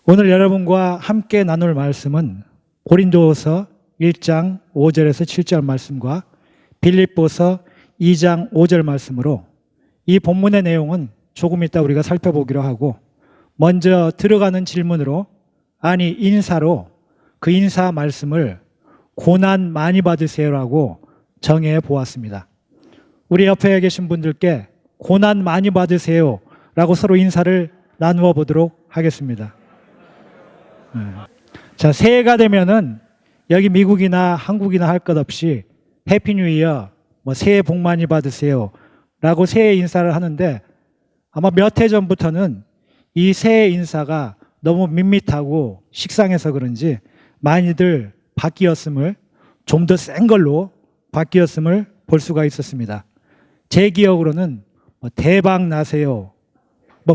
오늘 여러분과 함께 나눌 말씀은 고린도후서 1장 5절에서 7절 말씀과 빌립보서 2장 5절 말씀으로 이 본문의 내용은 조금 이따 우리가 살펴보기로 하고, 먼저 들어가는 질문으로, 아니 인사로 그 인사 말씀을 고난 많이 받으세요라고 정해 보았습니다. 우리 옆에 계신 분들께 고난 많이 받으세요라고 서로 인사를 나누어 보도록 하겠습니다. 자, 새해가 되면은 여기 미국이나 한국이나 할 것 없이 해피 뉴 이어, 새해 복 많이 받으세요 라고 새해 인사를 하는데, 아마 몇 해 전부터는 이 새해 인사가 너무 밋밋하고 식상해서 그런지 많이들 바뀌었음을, 좀 더 센 걸로 바뀌었음을 볼 수가 있었습니다. 제 기억으로는 대박 나세요,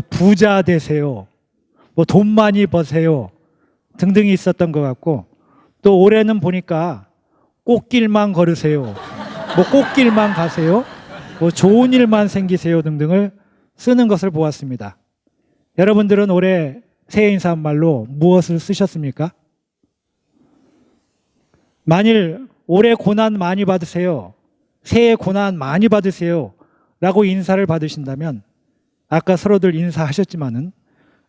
부자 되세요, 돈 많이 버세요 등등이 있었던 것 같고, 또 올해는 보니까 꽃길만 걸으세요, 꽃길만 가세요, 좋은 일만 생기세요 등등을 쓰는 것을 보았습니다. 여러분들은 올해 새해 인사말로 무엇을 쓰셨습니까? 만일 올해 고난 많이 받으세요, 새해 고난 많이 받으세요 라고 인사를 받으신다면, 아까 서로들 인사하셨지만은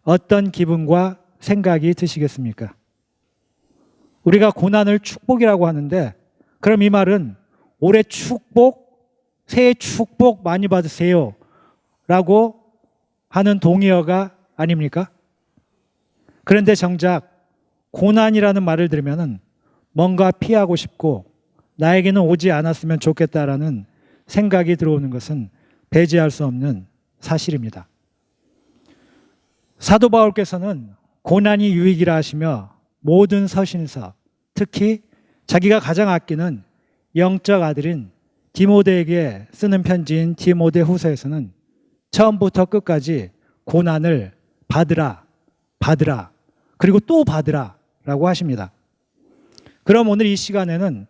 어떤 기분과 생각이 드시겠습니까? 우리가 고난을 축복이라고 하는데, 그럼 이 말은 올해 축복, 새해 축복 많이 받으세요 라고 하는 동의어가 아닙니까? 그런데 정작 고난이라는 말을 들으면 뭔가 피하고 싶고 나에게는 오지 않았으면 좋겠다라는 생각이 들어오는 것은 배제할 수 없는 사실입니다. 사도 바울께서는 고난이 유익이라 하시며 모든 서신서, 특히 자기가 가장 아끼는 영적 아들인 디모데에게 쓰는 편지인 디모데 후서에서는 처음부터 끝까지 고난을 받으라, 받으라, 그리고 또 받으라 라고 하십니다. 그럼 오늘 이 시간에는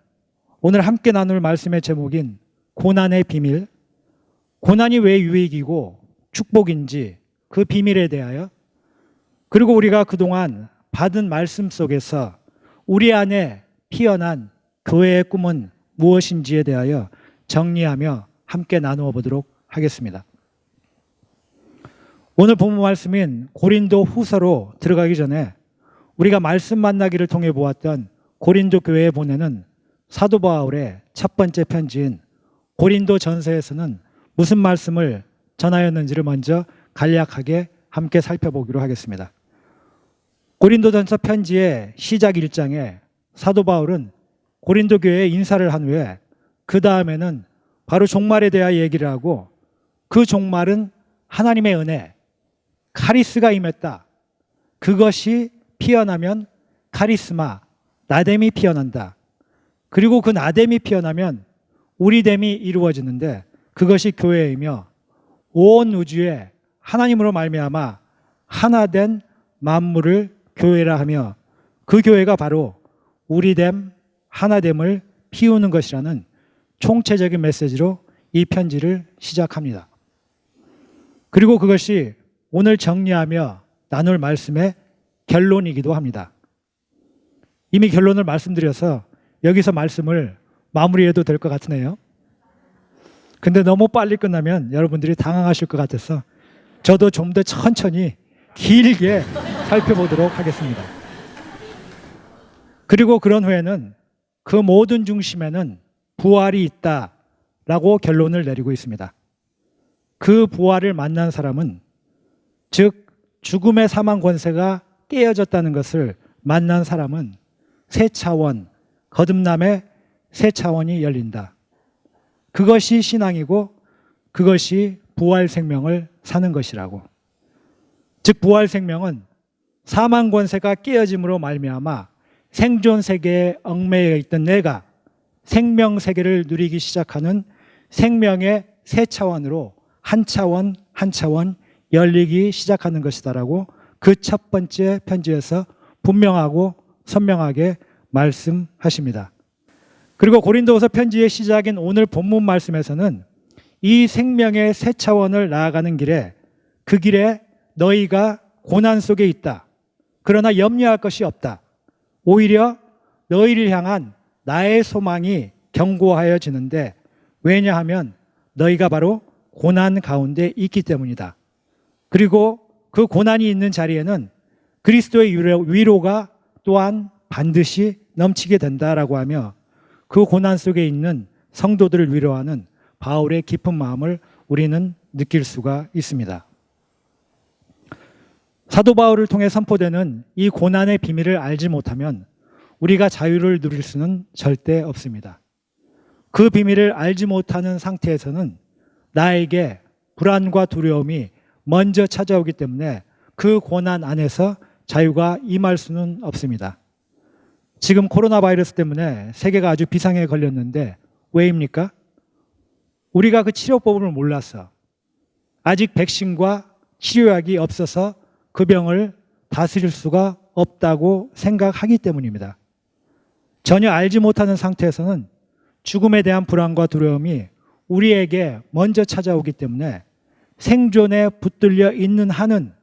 오늘 함께 나눌 말씀의 제목인 고난의 비밀, 고난이 왜 유익이고 축복인지 그 비밀에 대하여, 그리고 우리가 그동안 받은 말씀 속에서 우리 안에 피어난 교회의 꿈은 무엇인지에 대하여 정리하며 함께 나누어 보도록 하겠습니다. 오늘 본문 말씀인 고린도 후서로 들어가기 전에 우리가 말씀 만나기를 통해 보았던 고린도 교회에 보내는 사도 바울의 첫 번째 편지인 고린도 전서에서는 무슨 말씀을 전하였는지를 먼저 간략하게 함께 살펴보기로 하겠습니다. 고린도전서 편지의 시작 1장에 사도 바울은 고린도 교회에 인사를 한 후에 그 다음에는 바로 종말에 대하여 얘기를 하고, 그 종말은 하나님의 은혜, 카리스가 임했다. 그것이 피어나면 카리스마, 나뎀이 피어난다. 그리고 그 나뎀이 피어나면 우리됨이 이루어지는데, 그것이 교회이며 온 우주에 하나님으로 말미암아 하나 된 만물을 교회라 하며, 그 교회가 바로 우리됨, 하나됨을 피우는 것이라는 총체적인 메시지로 이 편지를 시작합니다. 그리고 그것이 오늘 정리하며 나눌 말씀의 결론이기도 합니다. 이미 결론을 말씀드려서 여기서 말씀을 마무리해도 될 것 같으네요. 근데 너무 빨리 끝나면 여러분들이 당황하실 것 같아서 저도 좀 더 천천히 길게 살펴보도록 하겠습니다. 그리고 그런 후에는 그 모든 중심에는 부활이 있다라고 결론을 내리고 있습니다. 그 부활을 만난 사람은, 즉 죽음의 사망 권세가 깨어졌다는 것을 만난 사람은 새 차원, 거듭남의 새 차원이 열린다. 그것이 신앙이고 그것이 부활 생명을 사는 것이라고. 즉 부활 생명은 사망 권세가 깨어짐으로 말미암아 생존 세계에 얽매여 있던 내가 생명 세계를 누리기 시작하는 생명의 새 차원으로 한 차원 한 차원 열리기 시작하는 것이다라고 그 첫 번째 편지에서 분명하고 선명하게 말씀하십니다. 그리고 고린도후서 편지의 시작인 오늘 본문 말씀에서는 이 생명의 새 차원을 나아가는 길에, 그 길에 너희가 고난 속에 있다, 그러나 염려할 것이 없다. 오히려 너희를 향한 나의 소망이 견고하여지는데 왜냐하면 너희가 바로 고난 가운데 있기 때문이다. 그리고 그 고난이 있는 자리에는 그리스도의 위로가 또한 반드시 넘치게 된다라고 하며 그 고난 속에 있는 성도들을 위로하는 바울의 깊은 마음을 우리는 느낄 수가 있습니다. 사도 바울을 통해 선포되는 이 고난의 비밀을 알지 못하면 우리가 자유를 누릴 수는 절대 없습니다. 그 비밀을 알지 못하는 상태에서는 나에게 불안과 두려움이 먼저 찾아오기 때문에 그 고난 안에서 자유가 임할 수는 없습니다. 지금 코로나 바이러스 때문에 세계가 아주 비상에 걸렸는데 왜입니까? 우리가 그 치료법을 몰라서, 아직 백신과 치료약이 없어서 그 병을 다스릴 수가 없다고 생각하기 때문입니다. 전혀 알지 못하는 상태에서는 죽음에 대한 불안과 두려움이 우리에게 먼저 찾아오기 때문에 생존에 붙들려 있는 한은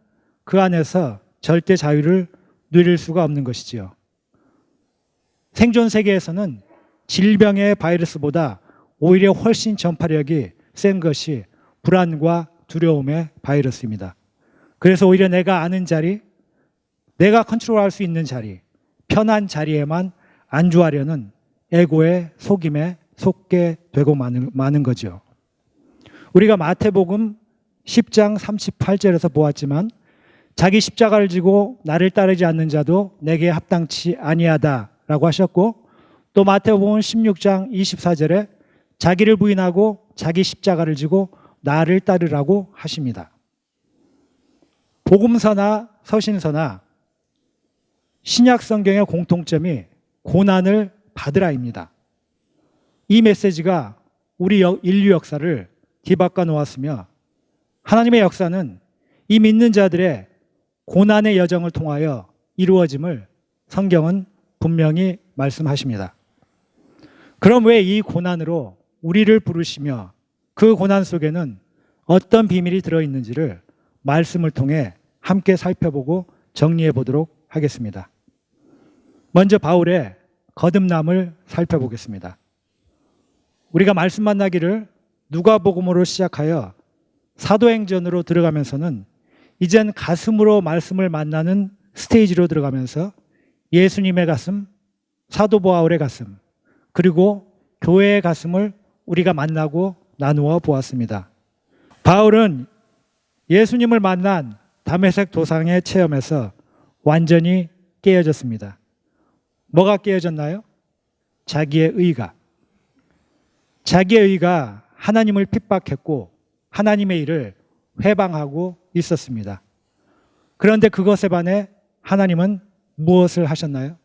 그 안에서 절대 자유를 누릴 수가 없는 것이지요. 생존 세계에서는 질병의 바이러스보다 오히려 훨씬 전파력이 센 것이 불안과 두려움의 바이러스입니다. 그래서 오히려 내가 아는 자리, 내가 컨트롤할 수 있는 자리, 편한 자리에만 안주하려는 에고의 속임에 속게 되고 마는 거죠. 우리가 마태복음 10장 38절에서 보았지만 자기 십자가를 지고 나를 따르지 않는 자도 내게 합당치 아니하다라고 하셨고, 또 마태복음 16장 24절에 자기를 부인하고 자기 십자가를 지고 나를 따르라고 하십니다. 복음서나 서신서나 신약 성경의 공통점이 고난을 받으라입니다. 이 메시지가 우리 인류 역사를 뒤바꿔 놓았으며 하나님의 역사는 이 믿는 자들의 고난의 여정을 통하여 이루어짐을 성경은 분명히 말씀하십니다. 그럼 왜 이 고난으로 우리를 부르시며 그 고난 속에는 어떤 비밀이 들어있는지를 말씀을 통해 함께 살펴보고 정리해 보도록 하겠습니다. 먼저 바울의 거듭남을 살펴보겠습니다. 우리가 말씀 만나기를 누가복음으로 시작하여 사도행전으로 들어가면서는 이젠 가슴으로 말씀을 만나는 스테이지로 들어가면서 예수님의 가슴, 사도 바울의 가슴, 그리고 교회의 가슴을 우리가 만나고 나누어 보았습니다. 바울은 예수님을 만난 다메섹 도상의 체험에서 완전히 깨어졌습니다. 뭐가 깨어졌나요? 자기의 의가. 자기의 의가 하나님을 핍박했고 하나님의 일을 회방하고 있었습니다. 그런데 그것에 반해 하나님은 무엇을 하셨나요?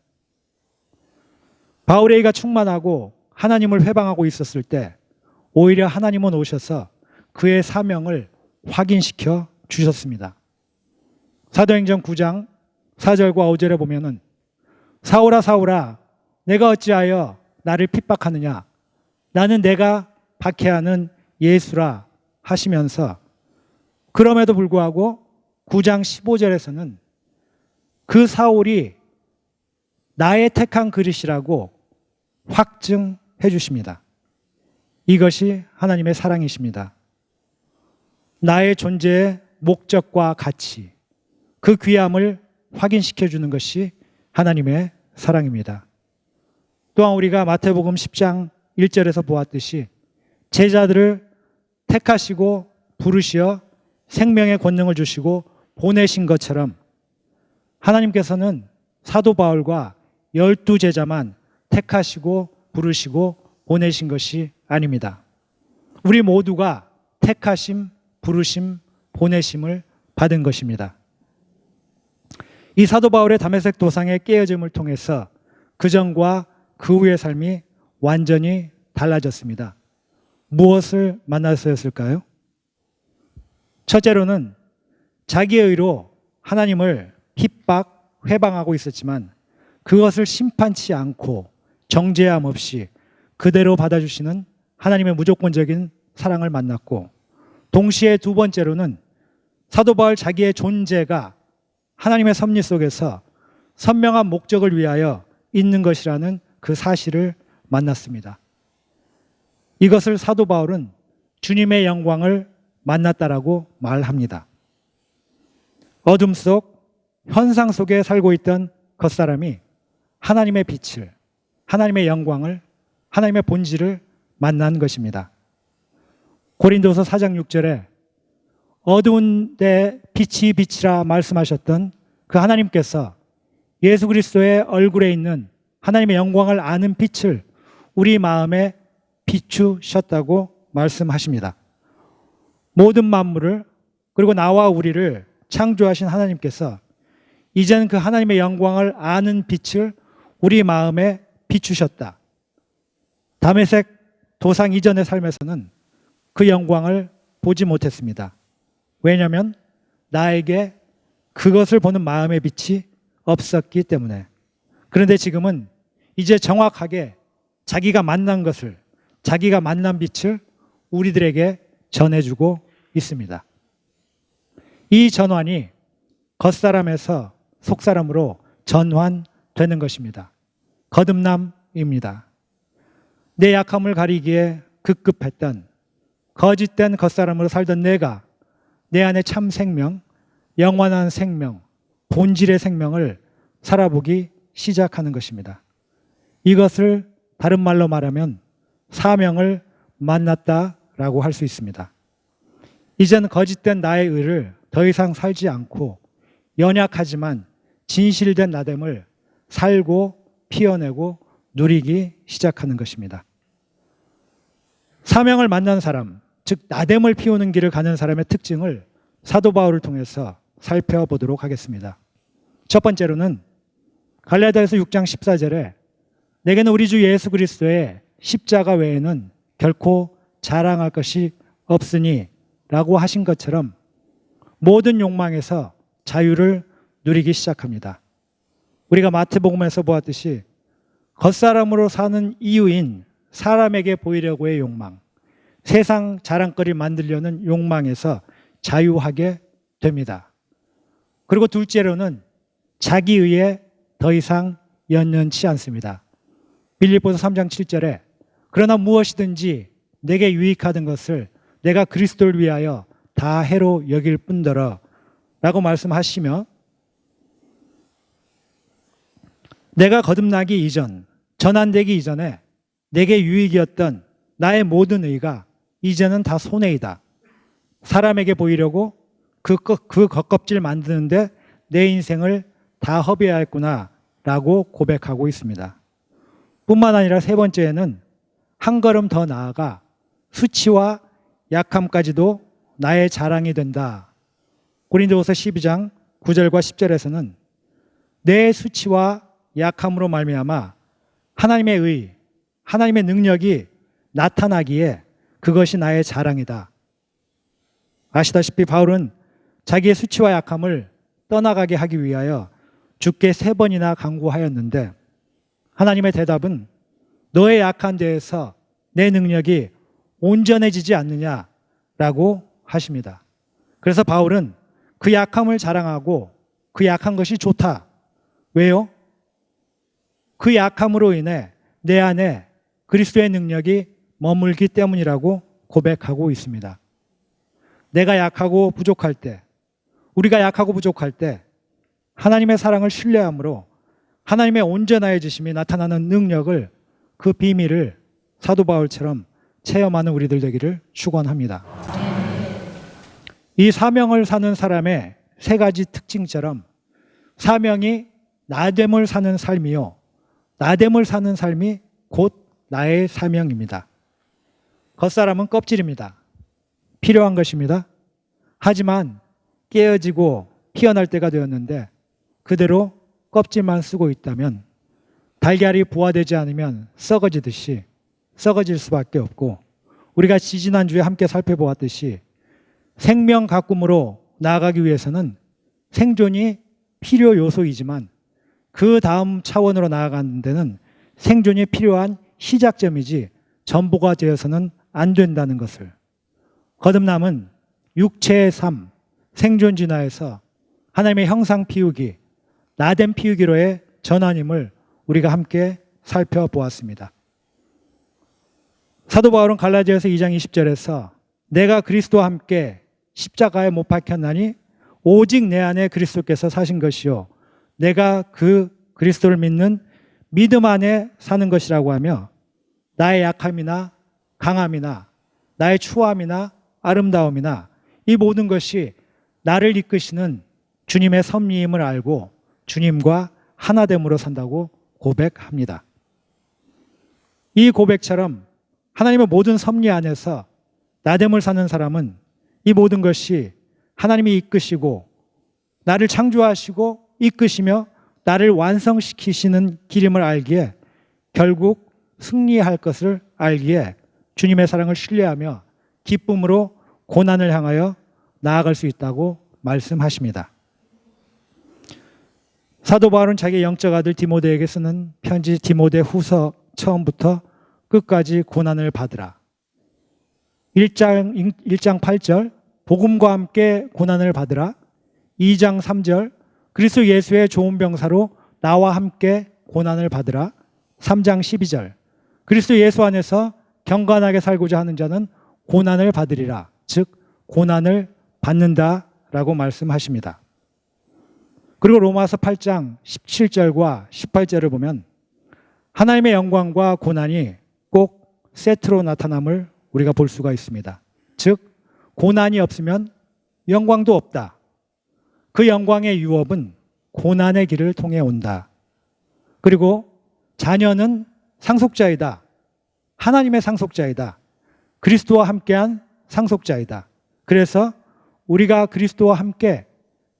바울의 의가 충만하고 하나님을 회방하고 있었을 때 오히려 하나님은 오셔서 그의 사명을 확인시켜 주셨습니다. 사도행전 9장 4절과 5절에 보면은 사울아 사울아 내가 어찌하여 나를 핍박하느냐 나는 내가 박해하는 예수라 하시면서, 그럼에도 불구하고 9장 15절에서는 그 사울이 나의 택한 그릇이라고 확증해 주십니다. 이것이 하나님의 사랑이십니다. 나의 존재의 목적과 가치, 그 귀함을 확인시켜 주는 것이 하나님의 사랑입니다. 또한 우리가 마태복음 10장 1절에서 보았듯이 제자들을 택하시고 부르시어 생명의 권능을 주시고 보내신 것처럼 하나님께서는 사도 바울과 12제자만 택하시고 부르시고 보내신 것이 아닙니다. 우리 모두가 택하심, 부르심, 보내심을 받은 것입니다. 이 사도 바울의 다메섹 도상의 깨어짐을 통해서 그전과 그 후의 삶이 완전히 달라졌습니다. 무엇을 만나서였을까요? 첫째로는 자기의 의로 하나님을 핍박, 회방하고 있었지만 그것을 심판치 않고 정죄함 없이 그대로 받아주시는 하나님의 무조건적인 사랑을 만났고, 동시에 두 번째로는 사도 바울 자기의 존재가 하나님의 섭리 속에서 선명한 목적을 위하여 있는 것이라는 그 사실을 만났습니다. 이것을 사도 바울은 주님의 영광을 만났다라고 말합니다. 어둠 속, 현상 속에 살고 있던 겉사람이 하나님의 빛을, 하나님의 영광을, 하나님의 본질을 만난 것입니다. 고린도서 4장 6절에 어두운 데 빛이 빛이라 말씀하셨던 그 하나님께서 예수 그리스도의 얼굴에 있는 하나님의 영광을 아는 빛을 우리 마음에 비추셨다고 말씀하십니다. 모든 만물을, 그리고 나와 우리를 창조하신 하나님께서 이제는 그 하나님의 영광을 아는 빛을 우리 마음에 비추셨다. 다메섹 도상 이전의 삶에서는 그 영광을 보지 못했습니다. 왜냐하면 나에게 그것을 보는 마음의 빛이 없었기 때문에. 그런데 지금은 이제 정확하게 자기가 만난 것을, 자기가 만난 빛을 우리들에게 전해주고 있습니다. 이 전환이 겉사람에서 속사람으로 전환되는 것입니다. 거듭남입니다. 내 약함을 가리기에 급급했던 거짓된 겉사람으로 살던 내가 내 안에 참 생명, 영원한 생명, 본질의 생명을 살아보기 시작하는 것입니다. 이것을 다른 말로 말하면 사명을 만났다라고 할 수 있습니다. 이제는 거짓된 나의 의를 더 이상 살지 않고 연약하지만 진실된 나됨을 살고 피어내고 누리기 시작하는 것입니다. 사명을 만난 사람, 즉 나됨을 피우는 길을 가는 사람의 특징을 사도 바울을 통해서 살펴보도록 하겠습니다. 첫 번째로는 갈라디아서 6장 14절에 내게는 우리 주 예수 그리스도의 십자가 외에는 결코 자랑할 것이 없으니 라고 하신 것처럼 모든 욕망에서 자유를 누리기 시작합니다. 우리가 마태복음에서 보았듯이 겉사람으로 사는 이유인 사람에게 보이려고의 욕망, 세상 자랑거리 만들려는 욕망에서 자유하게 됩니다. 그리고 둘째로는 자기의에 더 이상 연연치 않습니다. 빌립보서 3장 7절에 그러나 무엇이든지 내게 유익하던 것을 내가 그리스도를 위하여 다 해로 여길 뿐더러 라고 말씀하시며 내가 거듭나기 이전, 전환되기 이전에 내게 유익이었던 나의 모든 의가 이제는 다 손해이다. 사람에게 보이려고 그 겉껍질 만드는데 내 인생을 다 허비하였구나 라고 고백하고 있습니다. 뿐만 아니라 세 번째에는 한 걸음 더 나아가 수치와 약함까지도 나의 자랑이 된다. 고린도후서 12장 9절과 10절에서는 내 수치와 약함으로 말미암아 하나님의 의, 하나님의 능력이 나타나기에 그것이 나의 자랑이다. 아시다시피 바울은 자기의 수치와 약함을 떠나가게 하기 위하여 주께 3번이나 간구하였는데 하나님의 대답은 너의 약한 데에서 내 능력이 온전해지지 않느냐라고 하십니다. 그래서 바울은 그 약함을 자랑하고 그 약한 것이 좋다. 왜요? 그 약함으로 인해 내 안에 그리스도의 능력이 머물기 때문이라고 고백하고 있습니다. 내가 약하고 부족할 때, 우리가 약하고 부족할 때 하나님의 사랑을 신뢰함으로 하나님의 온전하여지심이 나타나는 능력을, 그 비밀을 사도 바울처럼 체험하는 우리들 되기를 축원합니다. 이 사명을 사는 사람의 3가지 특징처럼 사명이 나됨을 사는 삶이요, 나됨을 사는 삶이 곧 나의 사명입니다. 겉사람은 껍질입니다. 필요한 것입니다. 하지만 깨어지고 피어날 때가 되었는데 그대로 껍질만 쓰고 있다면 달걀이 부화되지 않으면 썩어지듯이 썩어질 수밖에 없고, 우리가 지지난주에 함께 살펴보았듯이 생명 가꿈으로 나아가기 위해서는 생존이 필요 요소이지만 그 다음 차원으로 나아가는 데는 생존이 필요한 시작점이지 전부가 되어서는 안 된다는 것을, 거듭남은 육체의 삶, 생존 진화에서 하나님의 형상 피우기, 나됨 피우기로의 전환임을 우리가 함께 살펴보았습니다. 사도 바울은 갈라디아서 2장 20절에서 내가 그리스도와 함께 십자가에 못 박혔나니 오직 내 안에 그리스도께서 사신 것이요 내가 그 그리스도를 믿는 믿음 안에 사는 것이라고 하며 나의 약함이나 강함이나 나의 추함이나 아름다움이나 이 모든 것이 나를 이끄시는 주님의 섭리임을 알고 주님과 하나됨으로 산다고 고백합니다. 이 고백처럼 하나님의 모든 섭리 안에서 나됨을 사는 사람은 이 모든 것이 하나님이 이끄시고 나를 창조하시고 이끄시며 나를 완성시키시는 길임을 알기에 결국 승리할 것을 알기에 주님의 사랑을 신뢰하며 기쁨으로 고난을 향하여 나아갈 수 있다고 말씀하십니다. 사도 바울은 자기의 영적 아들 디모데에게 쓰는 편지 디모데 후서 처음부터 끝까지 고난을 받으라. 1장 8절 복음과 함께 고난을 받으라. 2장 3절 그리스도 예수의 좋은 병사로 나와 함께 고난을 받으라. 3장 12절 그리스도 예수 안에서 경건하게 살고자 하는 자는 고난을 받으리라. 즉 고난을 받는다라고 말씀하십니다. 그리고 로마서 8장 17절과 18절을 보면 하나님의 영광과 고난이 꼭 세트로 나타남을 우리가 볼 수가 있습니다. 즉 고난이 없으면 영광도 없다. 그 영광의 유업은 고난의 길을 통해 온다. 그리고 자녀는 상속자이다. 하나님의 상속자이다. 그리스도와 함께한 상속자이다. 그래서 우리가 그리스도와 함께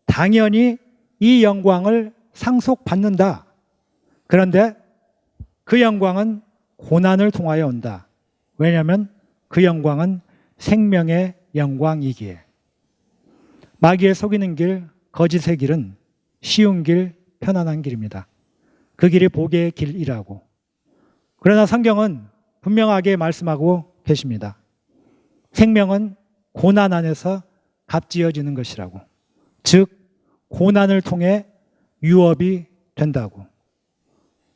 당연히 이 영광을 상속받는다. 그런데 그 영광은 고난을 통하여 온다. 왜냐하면 그 영광은 생명의 영광이기에. 마귀의 속이는 길, 거짓의 길은 쉬운 길, 편안한 길입니다. 그 길이 복의 길이라고. 그러나 성경은 분명하게 말씀하고 계십니다. 생명은 고난 안에서 값지어지는 것이라고. 즉 고난을 통해 유업이 된다고.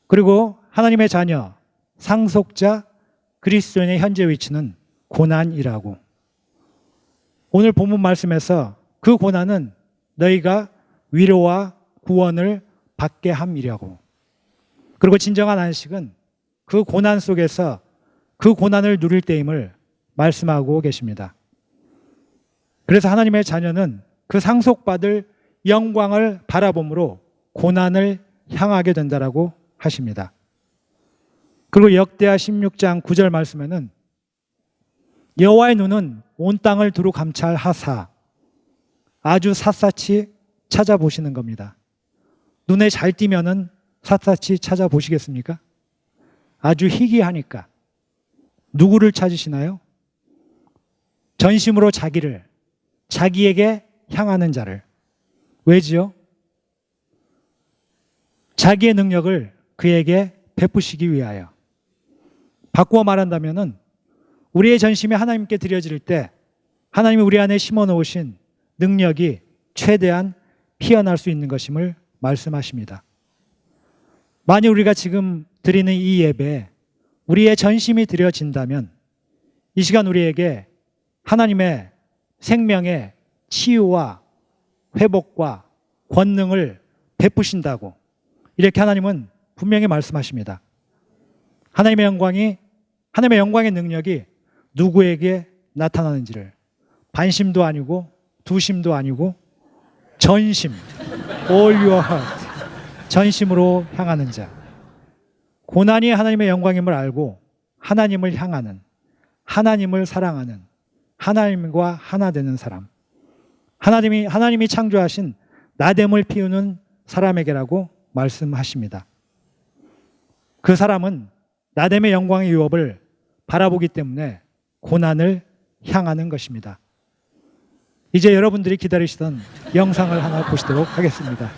그리고 하나님의 자녀, 상속자, 그리스도인의 현재 위치는 고난이라고. 오늘 본문 말씀에서 그 고난은 너희가 위로와 구원을 받게 함이라고. 그리고 진정한 안식은 그 고난 속에서 그 고난을 누릴 때임을 말씀하고 계십니다. 그래서 하나님의 자녀는 그 상속받을 영광을 바라봄으로 고난을 향하게 된다라고 하십니다. 그리고 역대하 16장 9절 말씀에는 여호와의 눈은 온 땅을 두루 감찰하사 아주 샅샅이 찾아보시는 겁니다. 눈에 잘 띄면은 샅샅이 찾아보시겠습니까? 아주 희귀하니까. 누구를 찾으시나요? 전심으로 자기에게 향하는 자를. 왜지요? 자기의 능력을 그에게 베푸시기 위하여. 바꾸어 말한다면은 우리의 전심이 하나님께 드려질 때 하나님이 우리 안에 심어 놓으신 능력이 최대한 피어날 수 있는 것임을 말씀하십니다. 만약 우리가 지금 드리는 이 예배에 우리의 전심이 드려진다면 이 시간 우리에게 하나님의 생명의 치유와 회복과 권능을 베푸신다고 이렇게 하나님은 분명히 말씀하십니다. 하나님의 영광의 능력이 누구에게 나타나는지를 반심도 아니고 두심도 아니고 전심, all your heart, 전심으로 향하는 자. 고난이 하나님의 영광임을 알고 하나님을 향하는, 하나님을 사랑하는, 하나님과 하나 되는 사람. 하나님이 창조하신 나됨을 피우는 사람에게라고 말씀하십니다. 그 사람은 나됨의 영광의 유업을 바라보기 때문에 고난을 향하는 것입니다. 이제 여러분들이 기다리시던 영상을 하나 보시도록 하겠습니다.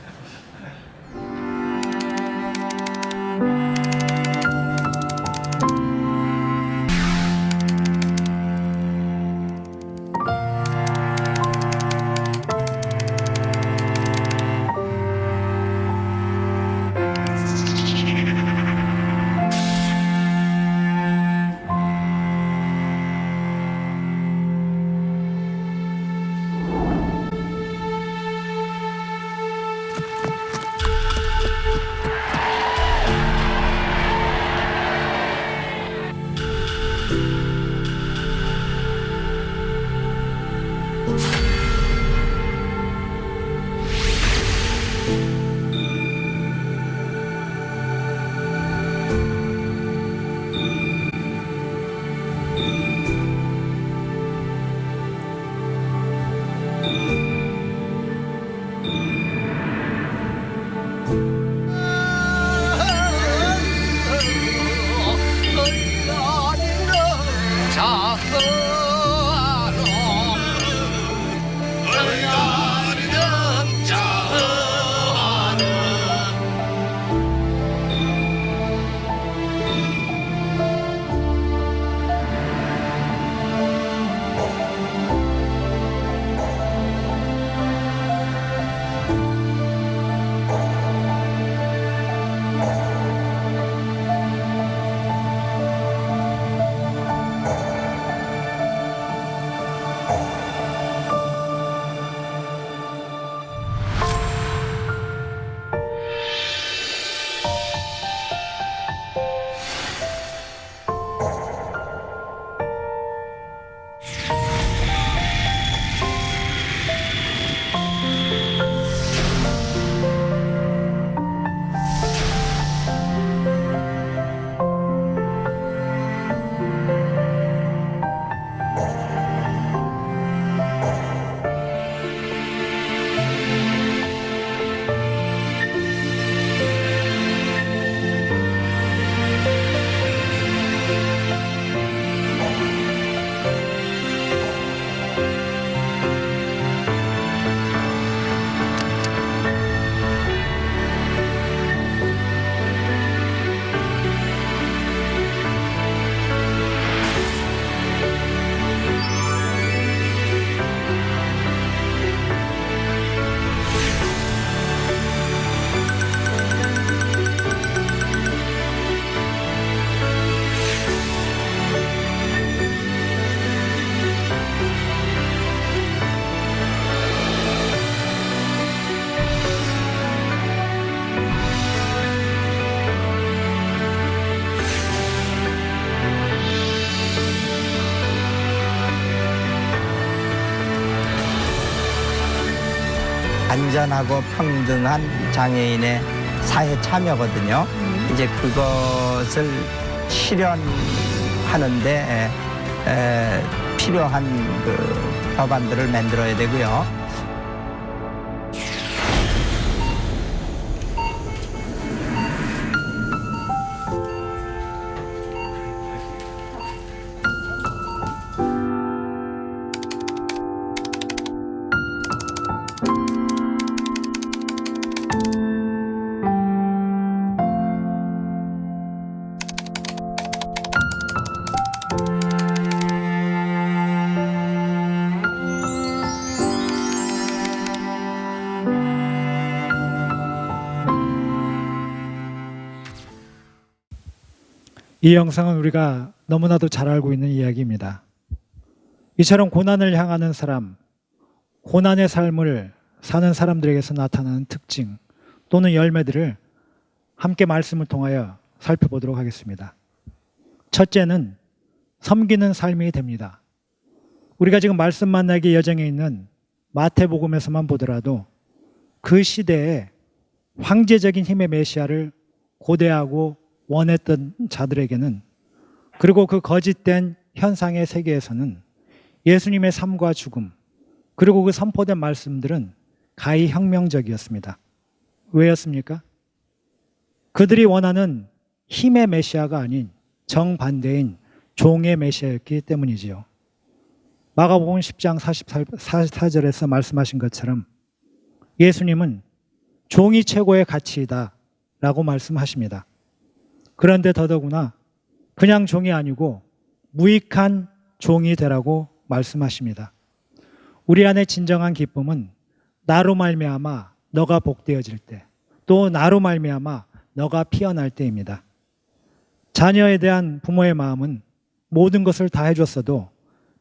안전하고 평등한 장애인의 사회 참여거든요. 이제 그것을 실현하는데 필요한 그 법안들을 만들어야 되고요. 이 영상은 우리가 너무나도 잘 알고 있는 이야기입니다. 이처럼 고난을 향하는 사람, 고난의 삶을 사는 사람들에게서 나타나는 특징 또는 열매들을 함께 말씀을 통하여 살펴보도록 하겠습니다. 첫째는 섬기는 삶이 됩니다. 우리가 지금 말씀 만나기 여정에 있는 마태복음에서만 보더라도 그 시대에 황제적인 힘의 메시아를 고대하고 원했던 자들에게는, 그리고 그 거짓된 현상의 세계에서는 예수님의 삶과 죽음, 그리고 그 선포된 말씀들은 가히 혁명적이었습니다. 왜였습니까? 그들이 원하는 힘의 메시아가 아닌 정반대인 종의 메시아였기 때문이지요. 마가복음 10장 44절에서 말씀하신 것처럼 예수님은 종이 최고의 가치이다 라고 말씀하십니다. 그런데 더더구나 그냥 종이 아니고 무익한 종이 되라고 말씀하십니다. 우리 안에 진정한 기쁨은 나로 말미암아 너가 복되어질 때, 또 나로 말미암아 너가 피어날 때입니다. 자녀에 대한 부모의 마음은 모든 것을 다 해줬어도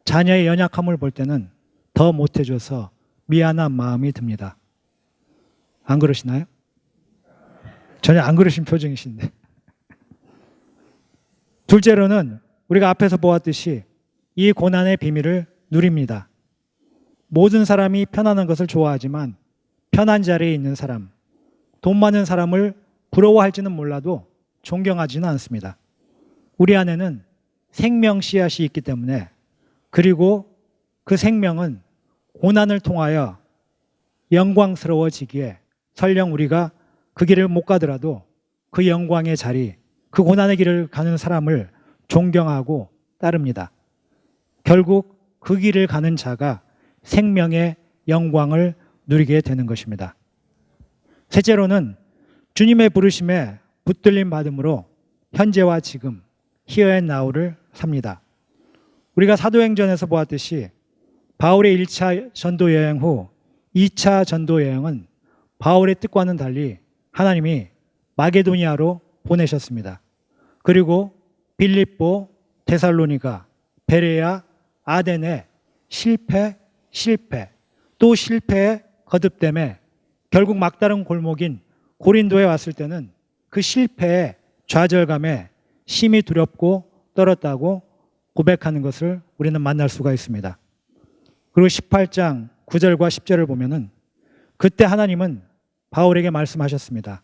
자녀의 연약함을 볼 때는 더 못해줘서 미안한 마음이 듭니다. 안 그러시나요? 전혀 안 그러신 표정이신데. 둘째로는 우리가 앞에서 보았듯이 이 고난의 비밀을 누립니다. 모든 사람이 편안한 것을 좋아하지만 편한 자리에 있는 사람, 돈 많은 사람을 부러워할지는 몰라도 존경하지는 않습니다. 우리 안에는 생명 씨앗이 있기 때문에, 그리고 그 생명은 고난을 통하여 영광스러워지기에 설령 우리가 그 길을 못 가더라도 그 영광의 자리, 그 고난의 길을 가는 사람을 존경하고 따릅니다. 결국 그 길을 가는 자가 생명의 영광을 누리게 되는 것입니다. 셋째로는 주님의 부르심에 붙들림 받음으로 현재와 지금 here and now를 삽니다. 우리가 사도행전에서 보았듯이 바울의 1차 전도 여행 후 2차 전도 여행은 바울의 뜻과는 달리 하나님이 마게도니아로 보내셨습니다. 그리고 빌립보, 데살로니가, 베레아, 아덴에 실패, 또 실패에 거듭됨에 결국 막다른 골목인 고린도에 왔을 때는 그 실패에 좌절감에 심히 두렵고 떨었다고 고백하는 것을 우리는 만날 수가 있습니다. 그리고 18장 9절과 10절을 보면은 그때 하나님은 바울에게 말씀하셨습니다.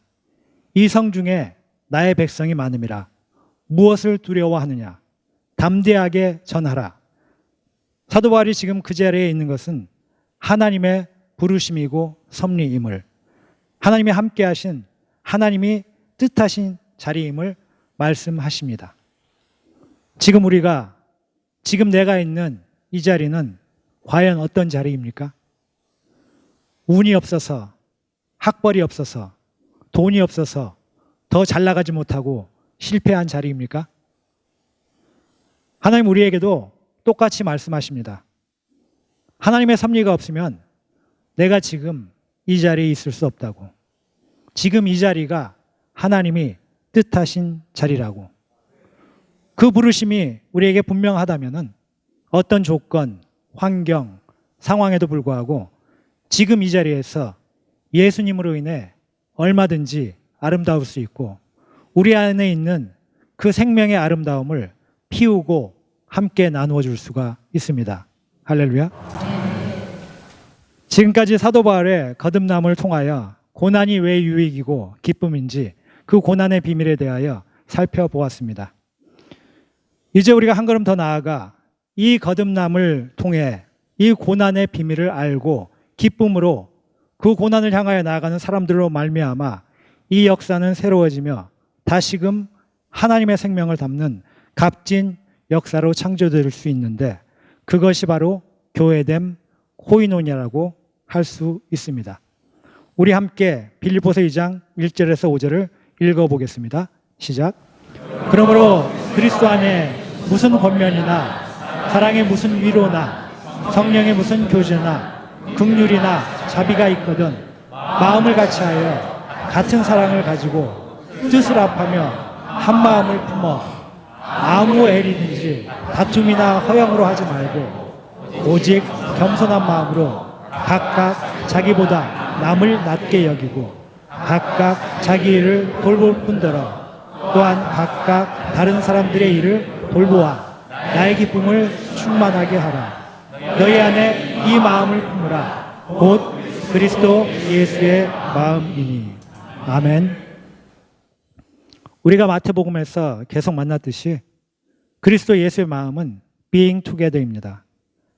이 성 중에 나의 백성이 많음이라 무엇을 두려워하느냐 담대하게 전하라. 사도 바울이 지금 그 자리에 있는 것은 하나님의 부르심이고 섭리임을, 하나님이 함께 하신, 하나님이 뜻하신 자리임을 말씀하십니다. 지금 내가 있는 이 자리는 과연 어떤 자리입니까? 운이 없어서, 학벌이 없어서, 돈이 없어서 더 잘 나가지 못하고 실패한 자리입니까? 하나님 우리에게도 똑같이 말씀하십니다. 하나님의 섭리가 없으면 내가 지금 이 자리에 있을 수 없다고. 지금 이 자리가 하나님이 뜻하신 자리라고. 그 부르심이 우리에게 분명하다면은 어떤 조건, 환경, 상황에도 불구하고 지금 이 자리에서 예수님으로 인해 얼마든지 아름다울 수 있고 우리 안에 있는 그 생명의 아름다움을 피우고 함께 나누어 줄 수가 있습니다. 할렐루야. 지금까지 사도 바울의 거듭남을 통하여 고난이 왜 유익이고 기쁨인지 그 고난의 비밀에 대하여 살펴보았습니다. 이제 우리가 한 걸음 더 나아가 이 거듭남을 통해 이 고난의 비밀을 알고 기쁨으로 그 고난을 향하여 나아가는 사람들로 말미암아 이 역사는 새로워지며 다시금 하나님의 생명을 담는 값진 역사로 창조될 수 있는데 그것이 바로 교회됨 코이노니아라고 할 수 있습니다. 우리 함께 빌립보서 2장 1절에서 5절을 읽어보겠습니다. 시작. 그러므로 그리스도 안에 무슨 권면이나 사랑의 무슨 위로나 성령의 무슨 교제나 긍휼이나 자비가 있거든 마음을 같이하여 같은 사랑을 가지고 뜻을 합하며 한 마음을 품어 아무 애리든지 다툼이나 허영으로 하지 말고 오직 겸손한 마음으로 각각 자기보다 남을 낮게 여기고 각각 자기 일을 돌볼 뿐더러 또한 각각 다른 사람들의 일을 돌보아 나의 기쁨을 충만하게 하라. 너희 안에 이 마음을 품으라. 곧 그리스도 예수의 마음이니. 아멘. 우리가 마태복음에서 계속 만났듯이 그리스도 예수의 마음은 being together입니다.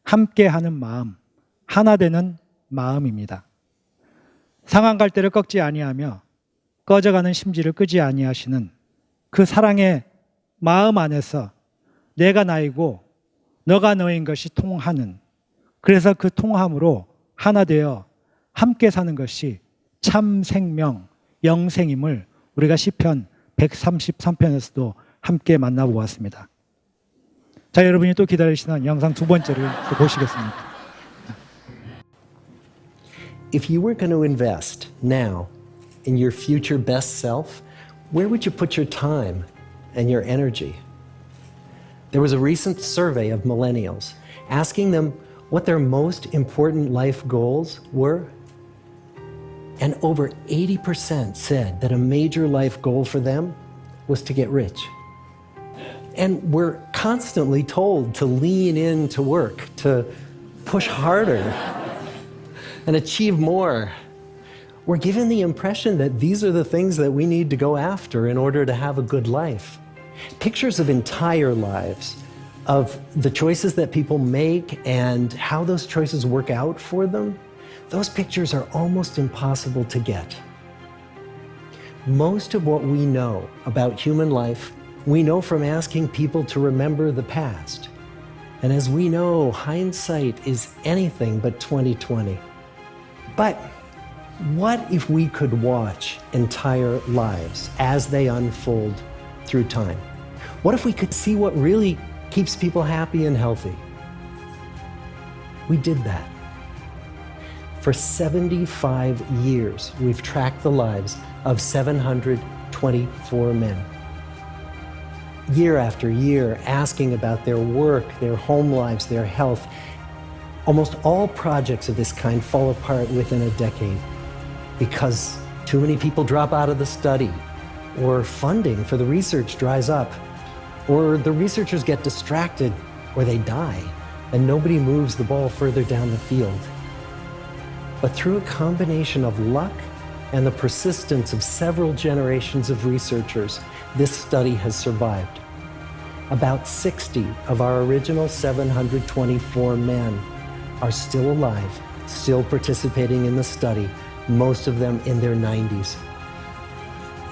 함께하는 마음, 하나 되는 마음입니다. 상한 갈대를 꺾지 아니하며 꺼져가는 심지를 끄지 아니하시는 그 사랑의 마음 안에서 내가 나이고 너가 너인 것이 통하는, 그래서 그 통함으로 하나 되어 함께 사는 것이 참 생명, 영생임을 우리가 시편 133편에서도 함께 만나보았습니다. 자, 여러분이 또 기다리시는 영상 두 번째를 또 보시겠습니다. If you were going to invest now in your future best self, where would you put your time and your energy? There was a recent survey of millennials asking them what their most important life goals were. And over 80% said that a major life goal for them was to get rich. And we're constantly told to lean into work, to push harder and achieve more. We're given the impression that these are the things that we need to go after in order to have a good life. Pictures of entire lives, of the choices that people make and how those choices work out for them, those pictures are almost impossible to get. Most of what we know about human life, we know from asking people to remember the past. And as we know, hindsight is anything but 20/20. But what if we could watch entire lives as they unfold through time? What if we could see what really keeps people happy and healthy? We did that. For 75 years, we've tracked the lives of 724 men. Year after year, asking about their work, their home lives, their health. Almost all projects of this kind fall apart within a decade because too many people drop out of the study, or funding for the research dries up, or the researchers get distracted, or they die, and nobody moves the ball further down the field. But through a combination of luck and the persistence of several generations of researchers, this study has survived. About 60 of our original 724 men are still alive, still participating in the study, most of them in their 90s.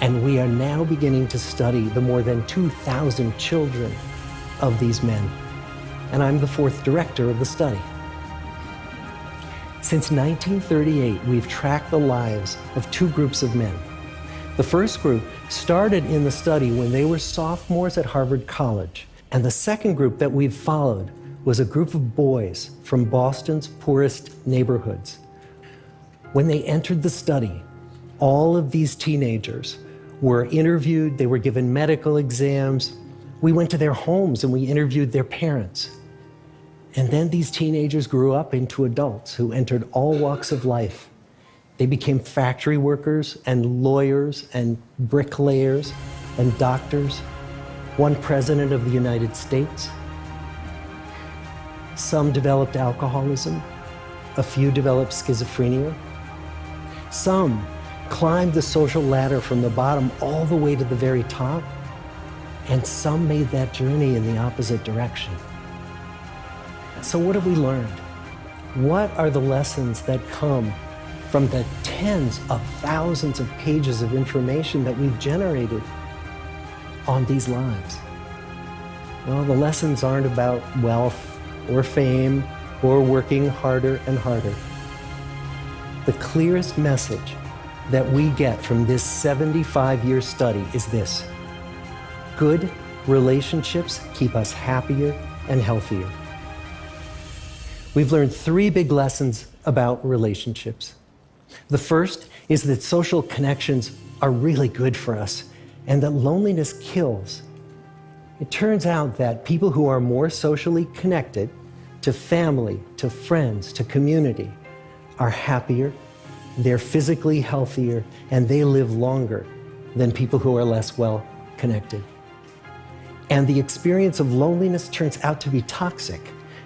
And we are now beginning to study the more than 2,000 children of these men. And I'm the fourth director of the study. Since 1938, we've tracked the lives of two groups of men. The first group started in the study when they were sophomores at Harvard College. And the second group that we've followed was a group of boys from Boston's poorest neighborhoods. When they entered the study, all of these teenagers were interviewed, they were given medical exams. We went to their homes and we interviewed their parents. And then these teenagers grew up into adults who entered all walks of life. They became factory workers and lawyers and bricklayers and doctors, one president of the United States. Some developed alcoholism, a few developed schizophrenia. Some climbed the social ladder from the bottom all the way to the very top, and some made that journey in the opposite direction. So what have we learned? What are the lessons that come from the tens of thousands of pages of information that we've generated on these lives? Well, the lessons aren't about wealth or fame or working harder and harder. The clearest message that we get from this 75-year study is this: good relationships keep us happier and healthier. We've learned three big lessons about relationships. The first is that social connections are really good for us and that loneliness kills. It turns out that people who are more socially connected to family, to friends, to community are happier, they're physically healthier, and they live longer than people who are less well connected. And the experience of loneliness turns out to be toxic.